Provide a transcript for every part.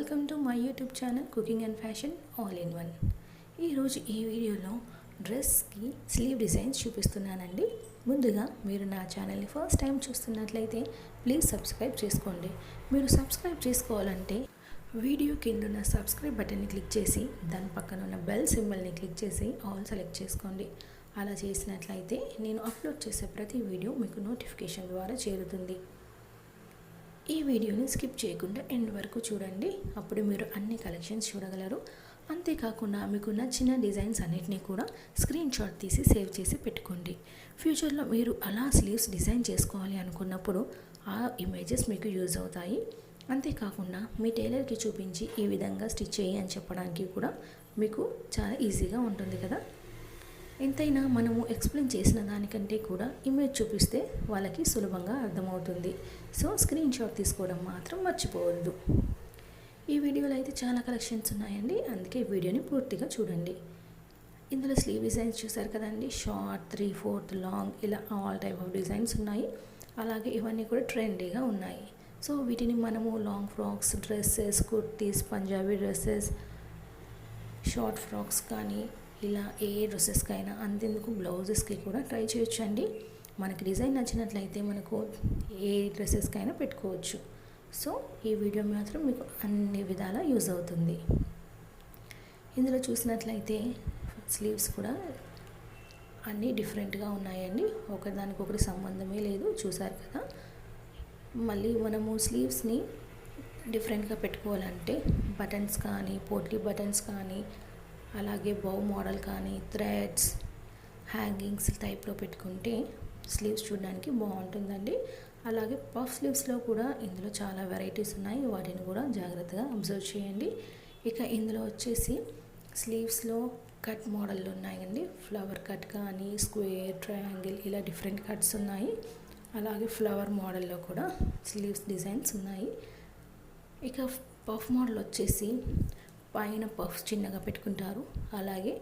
Welcome to my YouTube channel cooking and fashion all in one. ఈరోజు ఈ వీడియోలో డ్రెస్కి స్లీవ్ డిజైన్స్ చూపిస్తున్నానండి. ముందుగా మీరు నా ఛానల్ని ఫస్ట్ టైం చూస్తున్నట్లయితే ప్లీజ్ సబ్స్క్రైబ్ చేసుకోండి. మీరు సబ్స్క్రైబ్ చేసుకోవాలంటే వీడియో కింద ఉన్న సబ్స్క్రైబ్ బటన్ని క్లిక్ చేసి దాని పక్కన ఉన్న బెల్ సింబల్ని క్లిక్ చేసి ఆల్ సెలెక్ట్ చేసుకోండి. అలా చేసినట్లయితే నేను అప్లోడ్ చేసే ప్రతి వీడియో మీకు నోటిఫికేషన్ ద్వారా చేరుతుంది. ఈ వీడియోని స్కిప్ చేయకుండా ఎండ్ వరకు చూడండి. అప్పుడు మీరు అన్ని కలెక్షన్స్ చూడగలరు. అంతేకాకుండా మీకు నచ్చిన డిజైన్స్ అన్నిటినీ కూడా స్క్రీన్ షాట్ తీసి సేవ్ చేసి పెట్టుకోండి. ఫ్యూచర్లో మీరు అలా స్లీవ్స్ డిజైన్ చేసుకోవాలి అనుకున్నప్పుడు ఆ ఇమేజెస్ మీకు యూజ్ అవుతాయి. అంతేకాకుండా మీ టైలర్కి చూపించి ఈ విధంగా స్టిచ్ చేయి అని చెప్పడానికి కూడా మీకు చాలా ఈజీగా ఉంటుంది కదా. ఎంతైనా మనము ఎక్స్ప్లెయిన్ చేసిన దానికంటే కూడా ఇమేజ్ చూపిస్తే వాళ్ళకి సులభంగా అర్థమవుతుంది. సో స్క్రీన్ షాట్ తీసుకోవడం మాత్రం మర్చిపోవద్దు. ఈ వీడియోలో అయితే చాలా కలెక్షన్స్ ఉన్నాయండి, అందుకే వీడియోని పూర్తిగా చూడండి. ఇందులో స్లీవ్ డిజైన్స్ చూసారు కదండి, షార్ట్, 3/4, లాంగ్, ఇలా ఆల్ టైప్ ఆఫ్ డిజైన్స్ ఉన్నాయి. అలాగే ఇవన్నీ కూడా ట్రెండీగా ఉన్నాయి. సో వీటిని మనము long frocks, dresses, kurtis, Punjabi dresses, short frocks కానీ ఇలా ఏ డ్రెస్సెస్కైనా అంతేందుకు బ్లౌజెస్కి కూడా ట్రై చేయొచ్చండి. మనకి డిజైన్ నచ్చినట్లయితే మనకు ఏ డ్రెస్సెస్కైనా పెట్టుకోవచ్చు. సో ఈ వీడియో మాత్రం మీకు అన్ని విధాలా యూజ్ అవుతుంది. ఇందులో చూసినట్లయితే స్లీవ్స్ కూడా అన్నీ డిఫరెంట్గా ఉన్నాయండి, ఒకదానికొకటి సంబంధమే లేదు. చూసారు కదా. మళ్ళీ మనము స్లీవ్స్ని డిఫరెంట్గా పెట్టుకోవాలంటే బటన్స్ కానీ, పోట్లీ బటన్స్ కానీ, అలాగే బౌ మోడల్ కానీ, థ్రెడ్స్, హ్యాంగింగ్స్ టైప్లో పెట్టుకుంటే స్లీవ్స్ చూడడానికి బాగుంటుందండి. అలాగే పఫ్ స్లీవ్స్లో కూడా ఇందులో చాలా వెరైటీస్ ఉన్నాయి, వాటిని కూడా జాగ్రత్తగా అబ్జర్వ్ చేయండి. ఇక ఇందులో వచ్చేసి స్లీవ్స్లో కట్ మోడళ్ళు ఉన్నాయండి. ఫ్లవర్ కట్ కానీ, స్క్వేర్, ట్రయాంగిల్, ఇలా డిఫరెంట్ కట్స్ ఉన్నాయి. అలాగే ఫ్లవర్ మోడల్లో కూడా స్లీవ్స్ డిజైన్స్ ఉన్నాయి. ఇక పఫ్ మోడల్ వచ్చేసి పైన పఫ్ చిన్నగా పెట్టుకుంటారు. అలాగే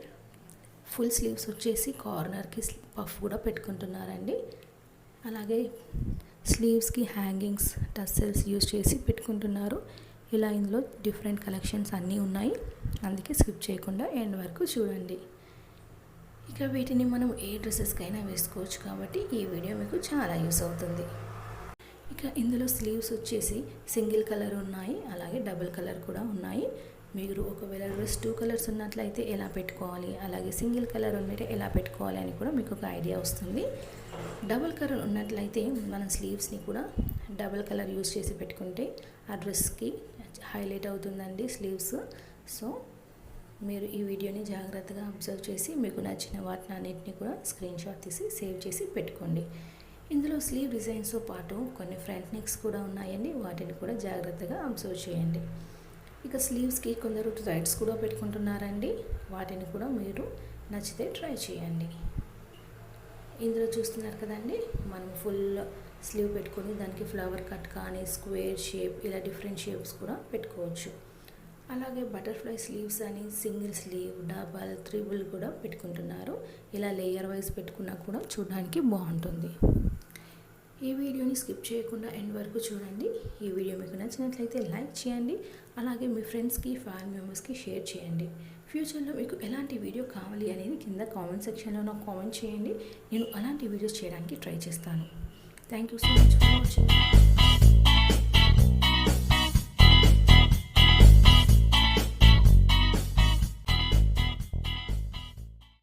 ఫుల్ స్లీవ్స్ వచ్చేసి కార్నర్కి పఫ్ కూడా పెట్టుకుంటున్నారండి. అలాగే స్లీవ్స్కి హ్యాంగింగ్స్, టస్సెల్స్ యూజ్ చేసి పెట్టుకుంటున్నారు. ఇలా ఇందులో డిఫరెంట్ కలెక్షన్స్ అన్నీ ఉన్నాయి, అందుకే స్కిప్ చేయకుండా ఎండ్ వరకు చూడండి. ఇక వీటిని మనం ఏ డ్రెస్సెస్కైనా వేసుకోవచ్చు కాబట్టి ఈ వీడియో మీకు చాలా యూస్ అవుతుంది. ఇక ఇందులో స్లీవ్స్ వచ్చేసి సింగిల్ కలర్ ఉన్నాయి, అలాగే డబుల్ కలర్ కూడా ఉన్నాయి. మీరు ఒకవేళ డ్రెస్ 2 కలర్స్ ఉన్నట్లయితే ఎలా పెట్టుకోవాలి, అలాగే సింగిల్ కలర్ ఉన్నట్టు ఎలా పెట్టుకోవాలి అని కూడా మీకు ఒక ఐడియా వస్తుంది. డబుల్ కలర్ ఉన్నట్లయితే మనం స్లీవ్స్ని కూడా డబుల్ కలర్ యూజ్ చేసి పెట్టుకుంటే ఆ డ్రెస్కి హైలైట్ అవుతుందండి స్లీవ్స్. సో మీరు ఈ వీడియోని జాగ్రత్తగా అబ్జర్వ్ చేసి మీకు నచ్చిన వాటిని అన్నింటినీ కూడా స్క్రీన్ షాట్ తీసి సేవ్ చేసి పెట్టుకోండి. ఇందులో స్లీవ్ డిజైన్స్తో పాటు కొన్ని ఫ్రంట్ నెక్స్ కూడా ఉన్నాయండి, వాటిని కూడా జాగ్రత్తగా అబ్జర్వ్ చేయండి. ఇక స్లీవ్స్కి కొందరు థ్రెడ్స్ కూడా పెట్టుకుంటున్నారండి, వాటిని కూడా మీరు నచ్చితే ట్రై చేయండి. ఇందులో చూస్తున్నారు కదండి, మనం ఫుల్ స్లీవ్ పెట్టుకొని దానికి ఫ్లవర్ కట్ కానీ, స్క్వేర్ షేప్, ఇలా డిఫరెంట్ షేప్స్ కూడా పెట్టుకోవచ్చు. అలాగే బటర్ఫ్లై స్లీవ్స్ అని సింగిల్ స్లీవ్, డబల్, త్రిబుల్ కూడా పెట్టుకుంటున్నారు. ఇలా లేయర్ వైజ్ పెట్టుకున్నా కూడా చూడడానికి బాగుంటుంది. ఈ వీడియోని స్కిప్ చేయకుండా ఎండ్ వరకు చూడండి. ఈ వీడియో మీకు నచ్చినట్లయితే లైక్ చేయండి, అలాగే మీ ఫ్రెండ్స్కి, ఫ్యామిలీ మెంబర్స్కి షేర్ చేయండి. ఫ్యూచర్లో మీకు ఎలాంటి వీడియో కావాలి అనేది కింద కామెంట్ సెక్షన్లో నాకు కామెంట్ చేయండి. నేను అలాంటి వీడియోస్ చేయడానికి ట్రై చేస్తాను. Thank you so much for watching.